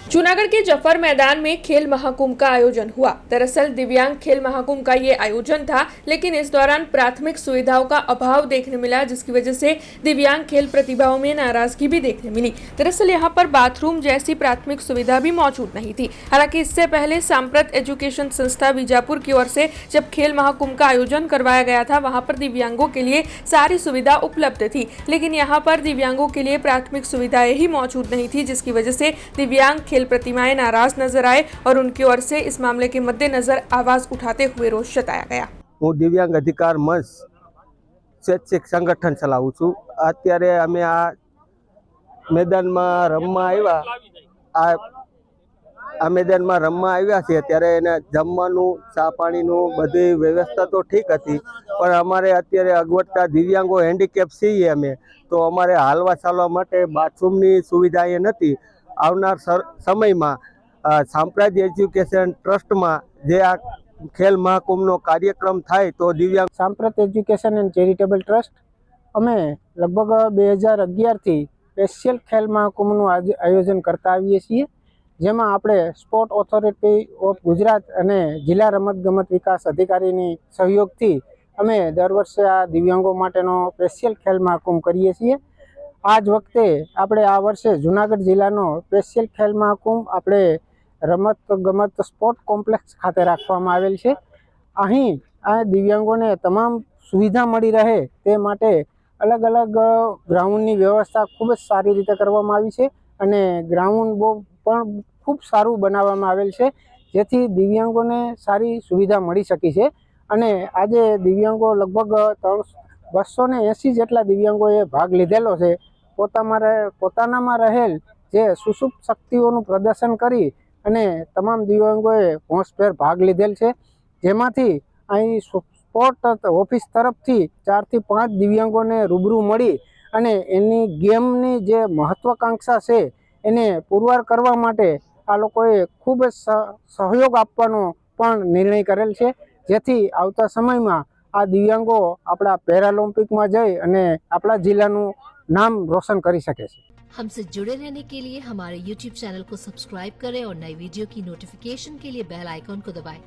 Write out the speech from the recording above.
जूनागढ़ के जफर मैदान में खेल महाकुंभ का आयोजन हुआ। दरअसल दिव्यांग खेल महाकुंभ का ये आयोजन था, लेकिन इस दौरान प्राथमिक सुविधाओं का अभाव देखने मिला, जिसकी वजह से दिव्यांग खेल प्रतिभाओं में नाराजगी भी देखने मिली। दरअसल यहाँ पर बाथरूम जैसी प्राथमिक सुविधा भी मौजूद नहीं थी। हालांकि इससे पहले सांप्रत एजुकेशन संस्था बीजापुर की ओर से जब खेल महाकुंभ का आयोजन करवाया गया था, वहाँ पर दिव्यांगों के लिए सारी सुविधा उपलब्ध थी, लेकिन यहाँ पर दिव्यांगों के लिए प्राथमिक सुविधाएं ही मौजूद नहीं थी, जिसकी वजह से दिव्यांग खेल प्रतिमाएं नाराज नजर आए और उनकी ओर से इस मामले के मद्देनजर आवाज उठाते हुए रोष जताया गया। હું દિવ્યાંગ અધિકાર મંચ સ્વૈચ્છિક સંગઠન ચલાવું છું। અત્યારે અમે આ મેદાનમાં રમવા આવ્યા છીએ ત્યારે એને જમવાનું ચા પાણીનું બધી વ્યવસ્થા તો ઠીક હતી, પણ અમારે અત્યારે અગવડતા દિવ્યાંગો હેન્ડીકેપ છીએ અમે, તો અમારે હાલવા ચાલવા માટે બાથરૂમની સુવિધા એ નથી। આવનાર સમયમાં સાંપ્રાજ એજ્યુકેશન ટ્રસ્ટમાં જે આ ખેલ મહાકુંભનો કાર્યક્રમ થાય તો દિવ્યાંગ सांप्रत एज्युकेशन एंड चेरिटेबल ट्रस्ट અમે લગભગ 2011થી સ્પેશિયલ ખેલ મહાકુંભનું આયોજન કરતા આવીએ છીએ, જેમાં આપણે સ્પોર્ટ ઓથોરિટી ઓફ ગુજરાત અને જિલ્લા રમતગમત વિકાસ અધિકારીની સહયોગથી અમે દર વર્ષે આ દિવ્યાંગો માટેનો સ્પેશિયલ ખેલ મહાકુંભ કરીએ છીએ। આ જ વખતે આપણે આ વર્ષે જૂનાગઢ જિલ્લાનો સ્પેશિયલ ખેલ મહાકુંભ આપણે રમતગમત સ્પોર્ટ કોમ્પ્લેક્સ ખાતે રાખવામાં આવેલ છે। અહીં આ દિવ્યાંગોને તમામ સુવિધા મળી રહે તે માટે અલગ અલગ ગ્રાઉન્ડની વ્યવસ્થા ખૂબ જ સારી રીતે કરવામાં આવી છે અને ગ્રાઉન્ડ પણ ખૂબ સારું બનાવવામાં આવેલ છે, જેથી દિવ્યાંગોને સારી સુવિધા મળી શકી છે। અને આજે દિવ્યાંગો લગભગ 280 જેટલા દિવ્યાંગોએ ભાગ લીધેલો છે। પોતાનામાં રહેલ જે સુષુપ્ત શક્તિઓનું પ્રદર્શન કરી અને તમામ દિવ્યાંગોએ હોંશભેર ભાગ લીધેલ છે, જેમાંથી અહીં સ્પોર્ટ ઓફિસ તરફથી 4 થી 5 દિવ્યાંગોને રૂબરૂ મળી અને એની ગેમની જે મહત્વાકાંક્ષા છે એને પુરવાર કરવા માટે આ લોકોએ ખૂબ જ સહયોગ આપવાનો પણ નિર્ણય કરેલ છે, જેથી આવતા સમયમાં આ દિવ્યાંગો આપણા પેરાલિમ્પિકમાં જઈ અને આપણા જિલ્લાનું नाम रोशन कर सके। हमसे जुड़े रहने के लिए हमारे YouTube चैनल को सब्सक्राइब करें और नई वीडियो की नोटिफिकेशन के लिए बेल आइकॉन को दबाएं।